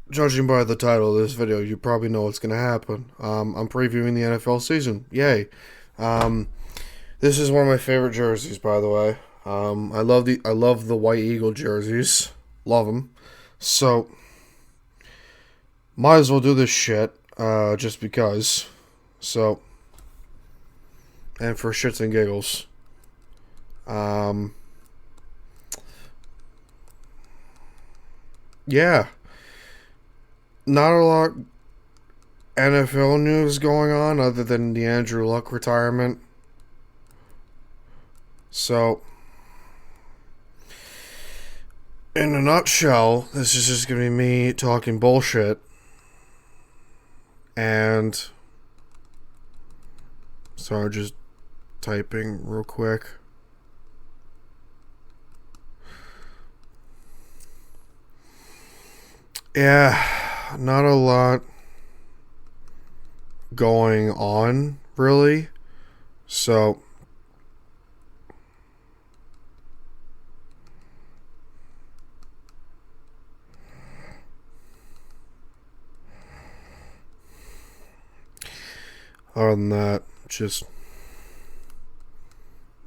Judging by the title of this video, you probably know what's going to happen. I'm previewing the NFL season. Yay! Um, this is one of my favorite jerseys, by the way. I love the White Eagle jerseys. Love them. So might as well do this shit. Just because. So, and for shits and giggles. Um, yeah. Not a lot NFL news going on other than the Andrew Luck retirement. So, in a nutshell, this is just going to be me talking bullshit and sorry, just typing real quick. Yeah, not a lot going on, really. So, other than that, just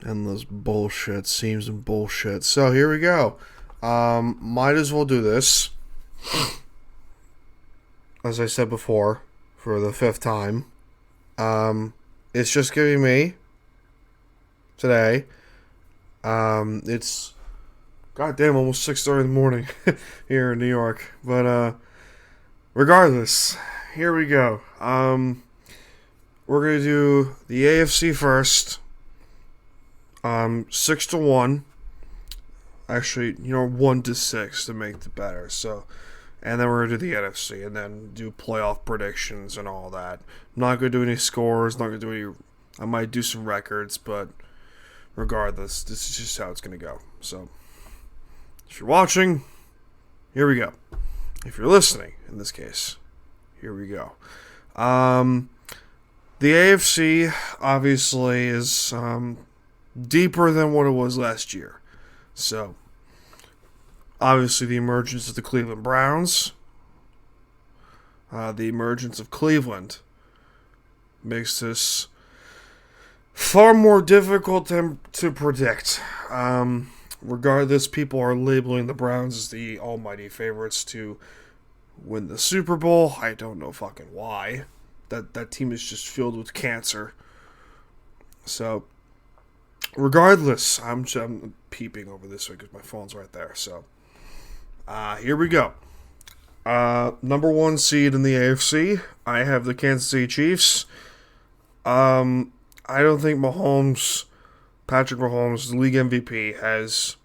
endless bullshit, seems and bullshit. So, here we go. Might as well do this. As I said before, for the fifth time. It's just gonna be me today. It's goddamn almost 6:30 in the morning here in New York. But regardless, here we go. We're gonna do the AFC first. 6-1. Actually, 1-6 to make it better. So, and then we're gonna do the NFC, and then do playoff predictions and all that. I'm not gonna do any scores. Not gonna do any. I might do some records, but regardless, this is just how it's gonna go. So, if you're watching, here we go. If you're listening, in this case, here we go. The AFC obviously is deeper than what it was last year. So, obviously, the emergence of the Cleveland Browns, the emergence of Cleveland, makes this far more difficult to predict. Regardless, people are labeling the Browns as the almighty favorites to win the Super Bowl. I don't know fucking why. That team is just filled with cancer. So, regardless, I'm peeping over this way because my phone's right there. So, here we go. Number one seed in the AFC, I have the Kansas City Chiefs. I don't think Patrick Mahomes, the league MVP, has,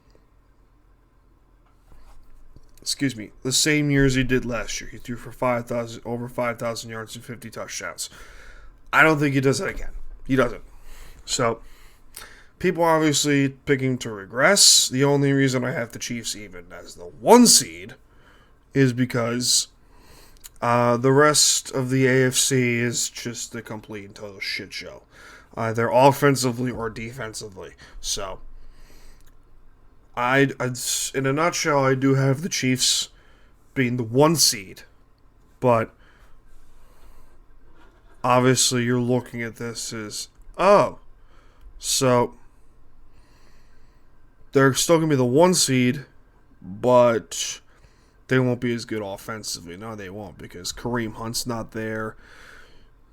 the same year as he did last year. He threw for over 5,000 yards and 50 touchdowns. I don't think he does that again. He doesn't. So, people are obviously picking to regress. The only reason I have the Chiefs even as the one seed is because the rest of the AFC is just a complete and total shit show, either offensively or defensively. So, in a nutshell, I do have the Chiefs being the one seed, but obviously you're looking at this as, so they're still going to be the one seed, but they won't be as good offensively. No, they won't, because Kareem Hunt's not there.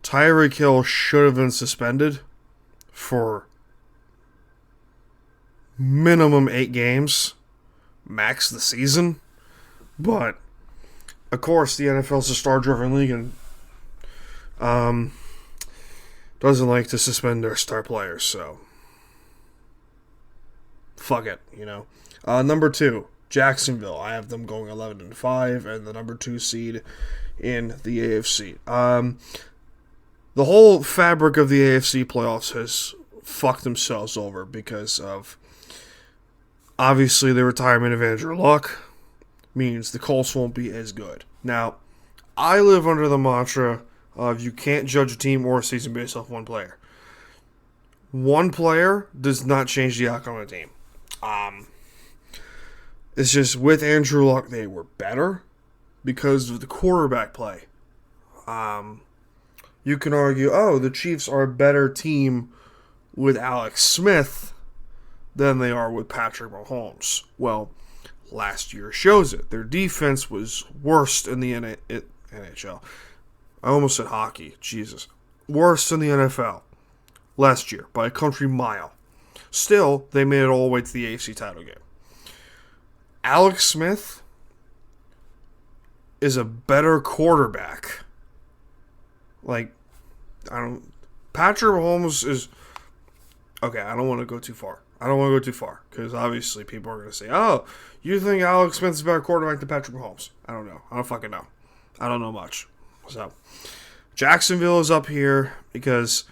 Tyreek Hill should have been suspended for minimum 8 games, max the season. But, of course, the NFL's a star-driven league and doesn't like to suspend their star players, so fuck it, Number 2, Jacksonville. I have them going 11-5 and the number 2 seed in the AFC. The whole fabric of the AFC playoffs has fucked themselves over because of, obviously, the retirement of Andrew Luck means the Colts won't be as good. Now, I live under the mantra of you can't judge a team or a season based off one player. One player does not change the outcome of the team. It's just with Andrew Luck, they were better. because of the quarterback play. You can argue, the Chiefs are a better team with Alex Smith than they are with Patrick Mahomes. Well, last year shows it. Their defense was worst in the NHL. I almost said hockey. Jesus. Worst in the NFL last year by a country mile. Still, they made it all the way to the AFC title game. Alex Smith is a better quarterback. Patrick Mahomes is... Okay, I don't want to go too far. Because obviously people are going to say, you think Alex Smith's a better quarterback than Patrick Mahomes? I don't know. I don't fucking know. I don't know much. So, Jacksonville is up here because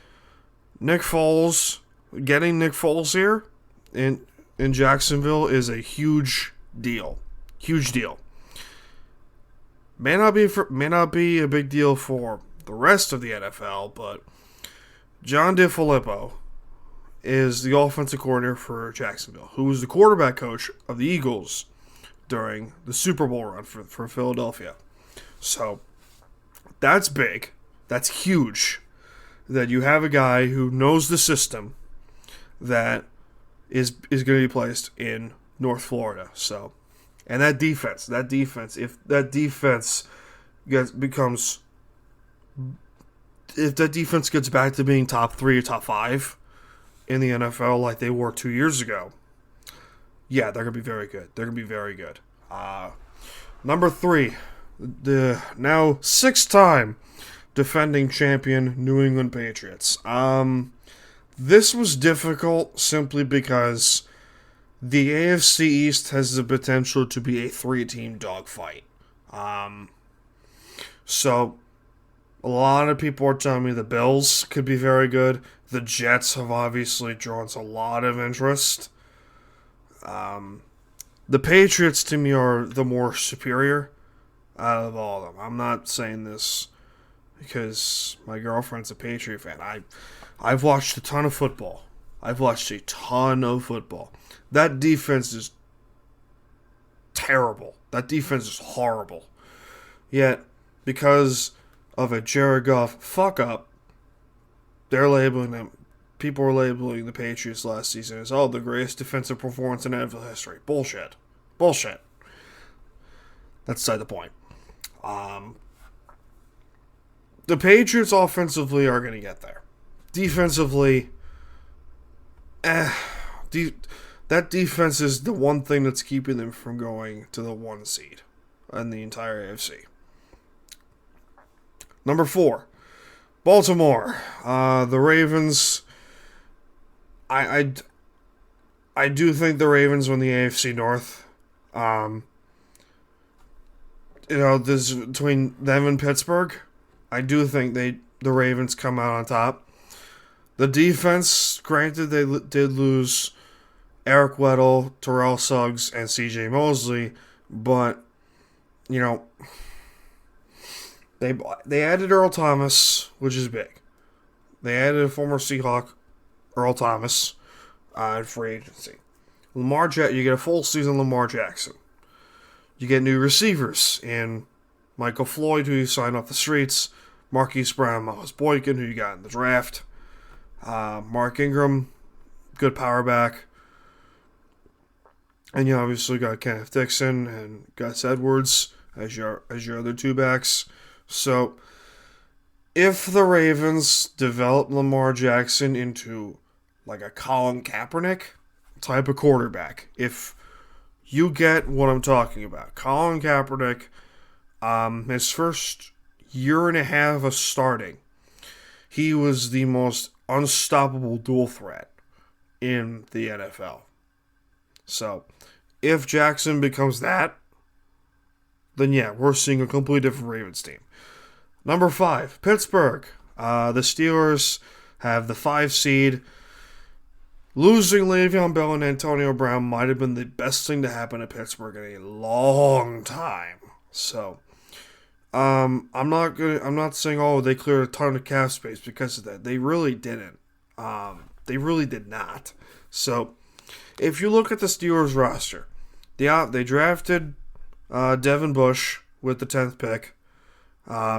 getting Nick Foles here in Jacksonville is a huge deal. Huge deal. May not be a big deal for the rest of the NFL, but John DeFilippo is the offensive coordinator for Jacksonville, who was the quarterback coach of the Eagles during the Super Bowl run for Philadelphia. So, that's big. That's huge. That you have a guy who knows the system that is going to be placed in North Florida. So, and that defense, if that defense gets back to being top 3 or top 5 in the NFL like they were 2 years ago, yeah, they're going to be very good. Number 3, the now 6-time defending champion New England Patriots. This was difficult simply because the AFC East has the potential to be a 3-team dogfight. So, a lot of people are telling me the Bills could be very good. The Jets have obviously drawn a lot of interest. The Patriots, to me, are the more superior out of all of them. I'm not saying this because my girlfriend's a Patriot fan. I've watched a ton of football. That defense is terrible. That defense is horrible. Yet, because of a Jared Goff fuck-up, people are labeling the Patriots last season as, the greatest defensive performance in NFL history. Bullshit. That's beside the point. The Patriots offensively are going to get there. Defensively, that defense is the one thing that's keeping them from going to the 1 seed in the entire AFC. Number 4, Baltimore. The Ravens. I do think the Ravens win the AFC North. This between them and Pittsburgh. I do think the Ravens come out on top. The defense, granted, they did lose Eric Weddle, Terrell Suggs, and C.J. Mosley, but they added Earl Thomas, which is big. They added a former Seahawk, Earl Thomas, in free agency. You get a full season Lamar Jackson. You get new receivers in Michael Floyd, who you signed off the streets, Marquise Brown, Miles Boykin, who you got in the draft, Mark Ingram, good power back, and you obviously got Kenneth Dixon and Gus Edwards as your other 2 backs. So, if the Ravens develop Lamar Jackson into like a Colin Kaepernick type of quarterback, if you get what I'm talking about, Colin Kaepernick, his first year and a half of starting, he was the most unstoppable dual threat in the NFL. So, if Jackson becomes that, then yeah, we're seeing a completely different Ravens team. Number 5, Pittsburgh. The Steelers have the 5 seed. Losing Le'Veon Bell and Antonio Brown might have been the best thing to happen to Pittsburgh in a long time. So, I'm not saying they cleared a ton of cap space because of that. They really didn't. They really did not. So, if you look at the Steelers roster, they drafted Devin Bush with the 10th pick,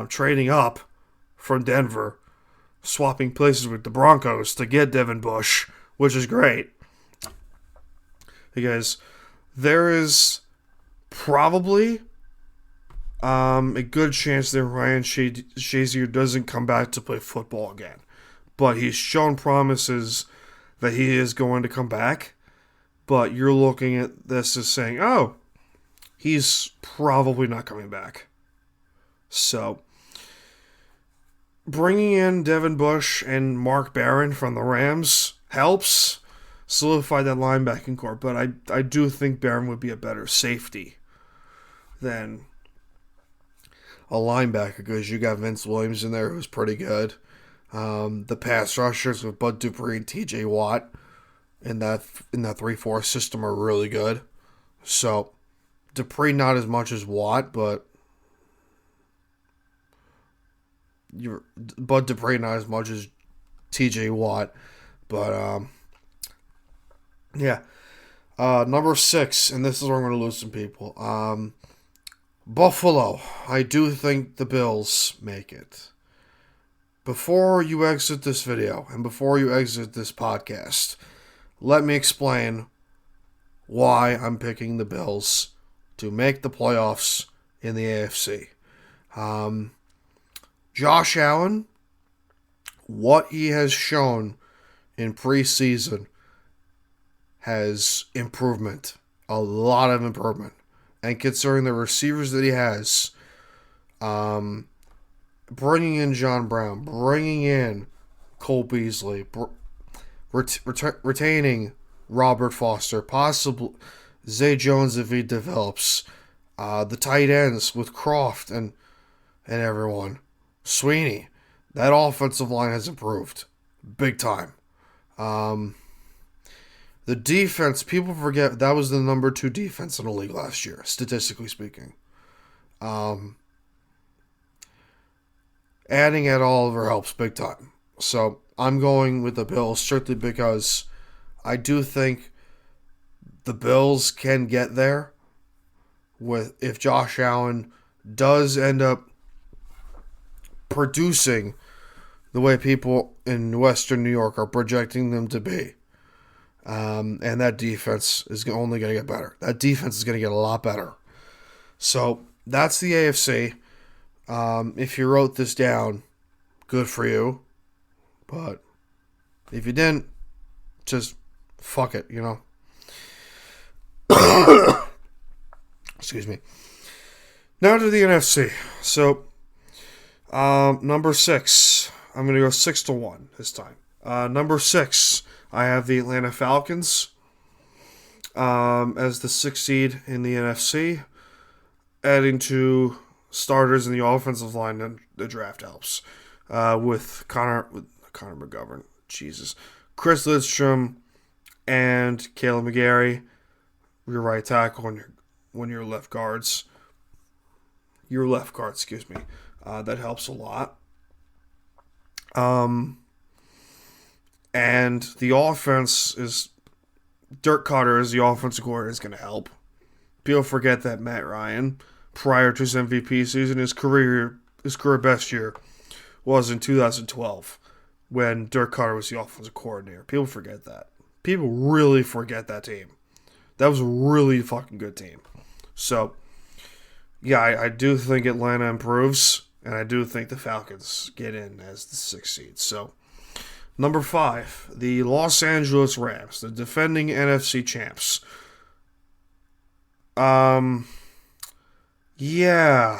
trading up from Denver, swapping places with the Broncos to get Devin Bush, which is great. Because there is probably a good chance that Ryan Shazier doesn't come back to play football again. But he's shown promises that he is going to come back. But you're looking at this as saying, oh, he's probably not coming back. So, bringing in Devin Bush and Mark Barron from the Rams helps solidify that linebacking core. But I do think Barron would be a better safety than a linebacker, because you got Vince Williams in there who's pretty good. The pass rushers with Bud Dupree and TJ Watt in that 3-4 system are really good. So Dupree not as much as Watt, but Bud Dupree not as much as TJ Watt. But yeah. Number 6, and this is where I'm going to lose some people. Buffalo. I do think the Bills make it. Before you exit this video and before you exit this podcast, let me explain why I'm picking the Bills to make the playoffs in the AFC. Josh Allen, what he has shown in preseason has improvement. A lot of improvement. And considering the receivers that he has, bringing in John Brown, bringing in Cole Beasley, retaining Robert Foster, possibly Zay Jones if he develops, the tight ends with Croft and everyone, Sweeney, that offensive line has improved big time. The defense, people forget that was the number 2 defense in the league last year, statistically speaking. Adding Ed Oliver helps big time. So I'm going with the Bills strictly because I do think the Bills can get there if Josh Allen does end up producing the way people in Western New York are projecting them to be. And that defense is only going to get better. That defense is going to get a lot better. So that's the AFC. If you wrote this down, good for you. But if you didn't, just fuck it, you know. Excuse me. Now to the NFC. So, number 6. I'm going to go 6-1 this time. Number 6, I have the Atlanta Falcons as the 6th seed in the NFC. Adding to starters in the offensive line, and the draft helps. With Connor McGovern, Jesus, Chris Lidstrom, and Caleb McGarry, your right tackle, when your left guards. That helps a lot. And the offense is Dirk Koetter as the offensive coordinator is going to help. People forget that Matt Ryan, prior to his MVP season, his career best year was in 2012 when Dirk Koetter was the offensive coordinator. People forget that. People really forget that team. That was a really fucking good team. So, yeah, I do think Atlanta improves, and I do think the Falcons get in as the 6th seed. So, number 5, the Los Angeles Rams, the defending NFC champs. Yeah.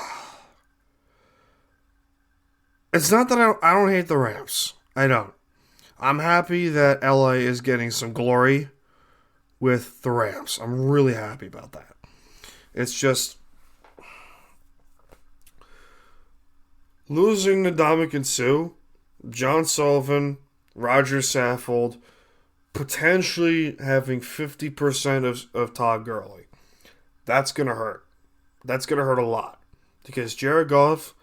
It's not that I don't hate the Rams. I don't. I'm happy that LA is getting some glory with the Rams. I'm really happy about that. It's just losing to Ndamukong Suh, John Sullivan, Roger Saffold, potentially having 50% of Todd Gurley. That's going to hurt. That's going to hurt a lot. Because Jared Goff,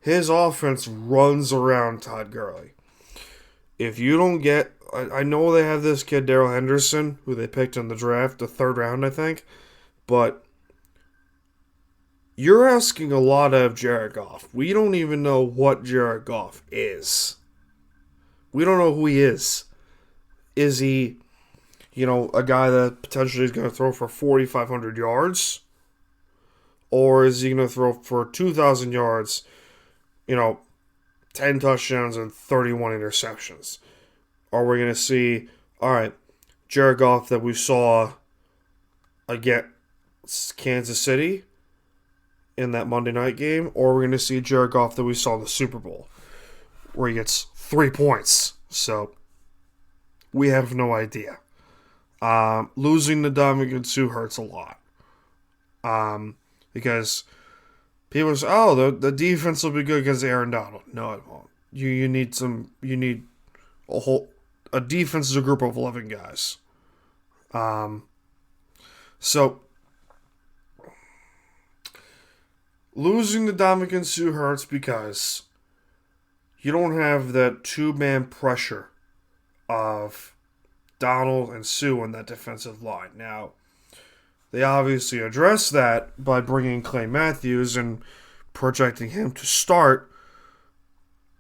his offense runs around Todd Gurley. If you don't get... I know they have this kid, Darrell Henderson, who they picked in the draft, the 3rd round, I think. But you're asking a lot of Jared Goff. We don't even know what Jared Goff is. We don't know who he is. Is he, a guy that potentially is going to throw for 4,500 yards? Or is he going to throw for 2,000 yards, 10 touchdowns and 31 interceptions? Are we going to see, all right, Jared Goff that we saw against Kansas City in that Monday night game? Or are we going to see Jared Goff that we saw in the Super Bowl where he gets 3 points? So, we have no idea. Losing to Ndamukong Suh hurts a lot. Because people say, the defense will be good against Aaron Donald. No, it won't. You need a defense is a group of 11 guys. So losing to Ndamukong Suh hurts because you don't have that two-man pressure of Donald and Suh on that defensive line. Now, they obviously address that by bringing Clay Matthews and projecting him to start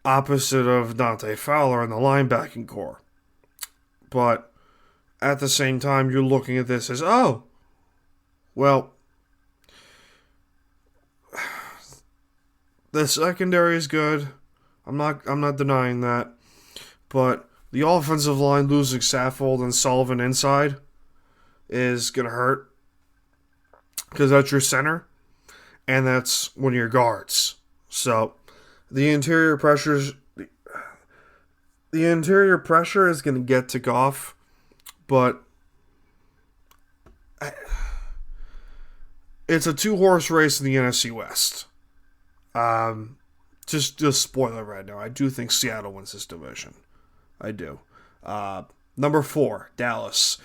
opposite of Dante Fowler in the linebacking core. But at the same time, you're looking at this as, the secondary is good. I'm not denying that. But the offensive line losing Saffold and Sullivan inside is going to hurt. Because that's your center. And that's one of your guards. So the interior pressure is going to get to Goff. But it's a 2-horse race in the NFC West. Just spoiler right now. I do think Seattle wins this division. I do. Number 4, Dallas.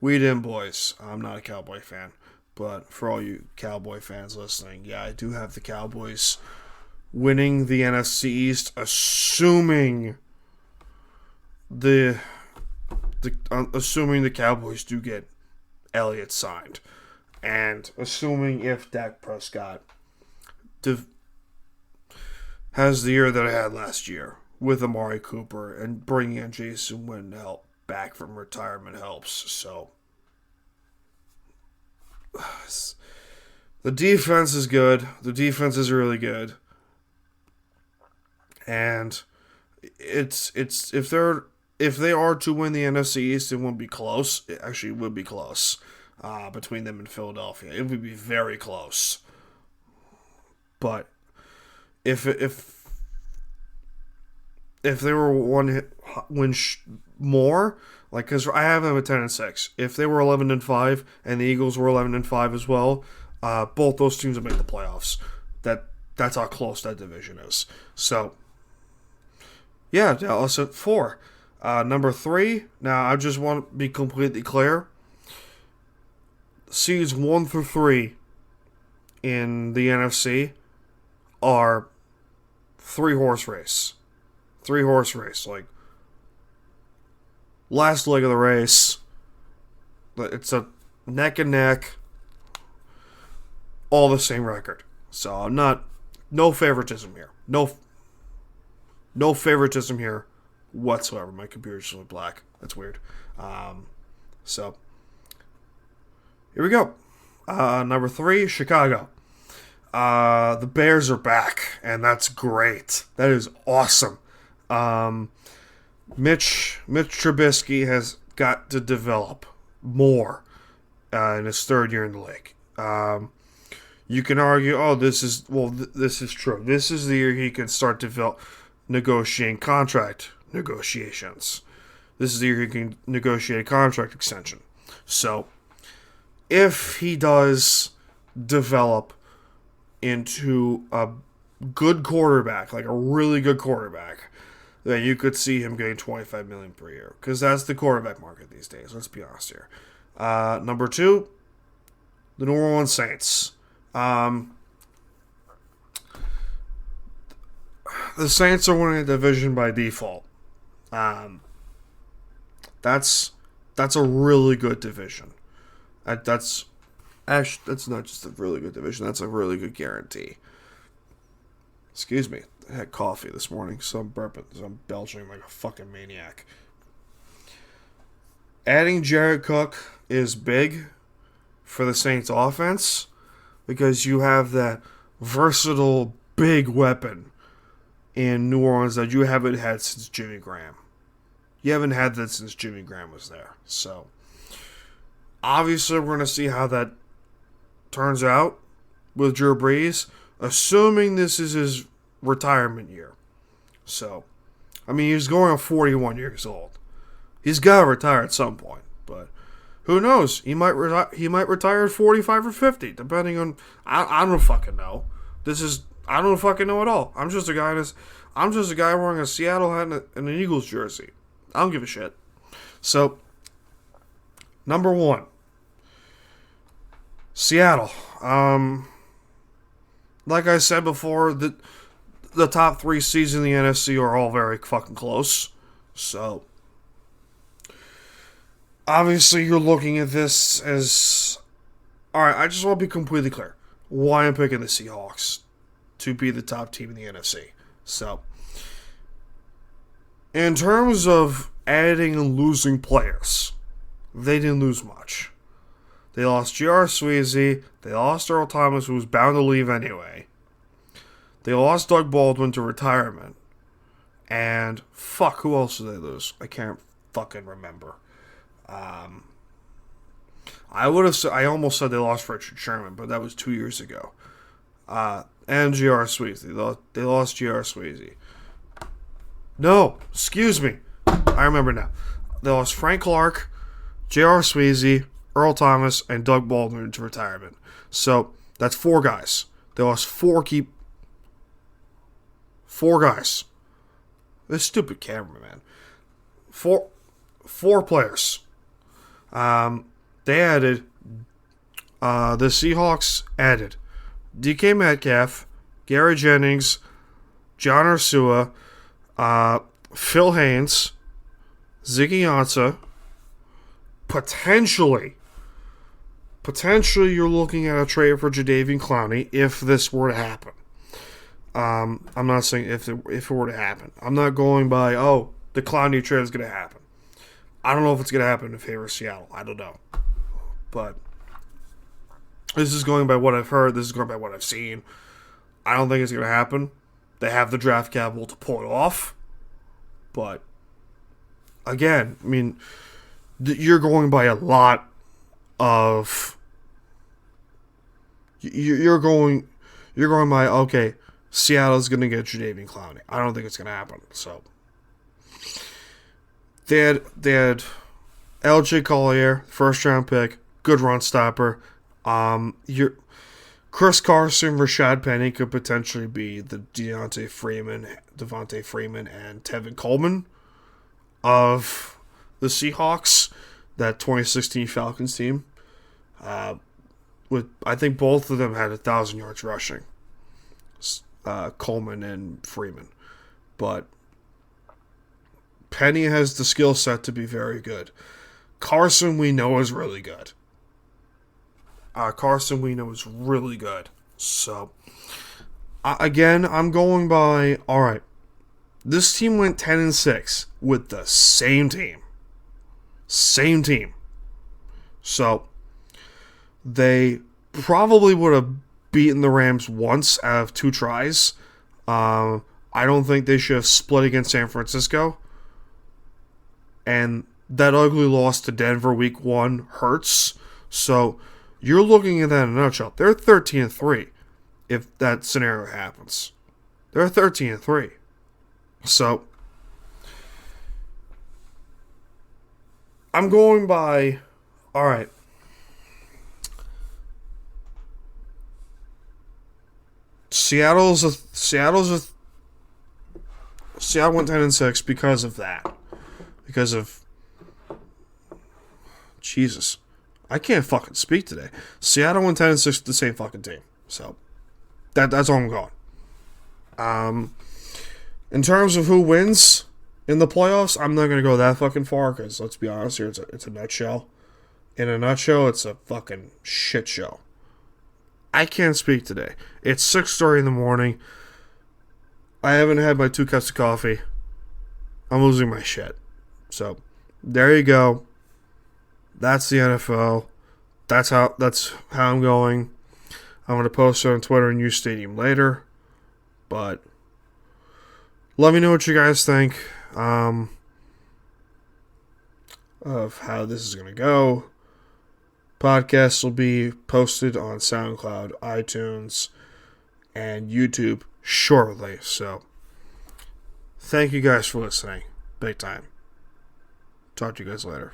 We didn't, boys. I'm not a Cowboy fan. But for all you Cowboy fans listening, yeah, I do have the Cowboys winning the NFC East, assuming the Cowboys do get Elliott signed. And assuming if Dak Prescott has the year that I had last year with Amari Cooper and bringing in Jason Witten back from retirement helps. So the defense is good. The defense is really good. And it's if they are to win the NFC East, it won't be close. It actually would be close between them and Philadelphia. It would be very close. But if they were one win more, like, because I have them at 10-6. If they were 11-5 and the Eagles were 11-5 as well, both those teams would make the playoffs. That's how close that division is. So yeah, Dallas at 4. Number 3. Now I just want to be completely clear. Seeds 1 through 3 in the NFC are 3-horse race. 3-horse race. Like, last leg of the race, it's a neck and neck, all the same record. So I'm no favoritism here. No favoritism here whatsoever. My computer's just went black. That's weird. So here we go. Number 3, Chicago. The Bears are back, and that's great. That is awesome. Mitch Trubisky has got to develop more in his third year in the league. You can argue, this is true. This is the year he can start negotiating contract negotiations. This is the year he can negotiate a contract extension. So, if he does develop into a good quarterback, like a really good quarterback, then you could see him getting $25 million per year, because that's the quarterback market these days. Let's be honest here. Number 2, the New Orleans Saints. The Saints are winning the division by default. That's a really good division. That's Actually, that's not just a really good division. That's a really good guarantee. Excuse me. I had coffee this morning, so I'm burping. So I'm belching like a fucking maniac. Adding Jared Cook is big for the Saints offense because you have that versatile big weapon in New Orleans that you haven't had since Jimmy Graham. You haven't had that since Jimmy Graham was there. So, obviously, we're going to see how that turns out with Drew Brees, assuming this is his retirement year. So, I mean, he's going on 41 years old. He's got to retire at some point, but who knows? He might retire at 45 or 50, depending on. I don't fucking know. I don't fucking know at all. I'm just a guy wearing a Seattle hat and an Eagles jersey. I don't give a shit. So, number one, Seattle. Like I said before, the top three seeds in the NFC are all very fucking close. So, obviously, you're looking at this as... Alright, I just want to be completely clear. Why I'm picking the Seahawks to be the top team in the NFC. So, in terms of adding and losing players, they didn't lose much. They lost J.R. Sweezy. They lost Earl Thomas, who was bound to leave anyway. They lost Doug Baldwin to retirement. And, fuck, who else did they lose? I can't fucking remember. I almost said they lost Richard Sherman, but that was 2 years ago. And J.R. Sweezy. They lost J.R. Sweezy. No, excuse me. I remember now. They lost Frank Clark, J.R. Sweezy, Earl Thomas, and Doug Baldwin to retirement. So, that's four guys. They lost four guys. This stupid cameraman. Four players. They added, the Seahawks added DK Metcalf, Gary Jennings, John Ursua, Phil Haynes, Ziggy Ansah. Potentially you're looking at a trade for Jadeveon Clowney if this were to happen. I'm not saying if it were to happen. I'm not going by, the Clowney trade is going to happen. I don't know if it's going to happen in favor of Seattle. I don't know. But this is going by what I've heard. This is going by what I've seen. I don't think it's going to happen. They have the draft capital to pull it off. But, again, I mean, you're going by a lot of... You're going by, okay, Seattle's going to get Jadeveon Clowney. I don't think it's going to happen. So, they had LJ Collier, first-round pick, good run stopper. Chris Carson, Rashad Penny could potentially be the Devontae Freeman, and Tevin Coleman of the Seahawks, that 2016 Falcons team. I think both of them had 1,000 yards rushing, Coleman and Freeman. But Penny has the skill set to be very good. Carson, we know, is really good. So, again, I'm going by, alright, this team went 10-6 with the same team. So, they probably would have beaten the Rams once out of 2 tries. I don't think they should have split against San Francisco. And that ugly loss to Denver week 1 hurts. So, you're looking at that in a nutshell. They're 13-3 if that scenario happens. They're 13-3. So, I'm going by, alright, Seattle went 10-6 because of that. Because of, Jesus, I can't fucking speak today. Seattle went 10-6 with the same fucking team. So, that's all I'm going. In terms of who wins in the playoffs, I'm not going to go that fucking far because, let's be honest here, it's a nutshell. In a nutshell, it's a fucking shit show. I can't speak today. It's 6:30 in the morning. I haven't had my 2 cups of coffee. I'm losing my shit. So, there you go. That's the NFL. That's how I'm going. I'm going to post it on Twitter and use Stadium later. But let me know what you guys think of how this is going to go. Podcasts will be posted on SoundCloud, iTunes, and YouTube shortly. So, thank you guys for listening. Big time. Talk to you guys later.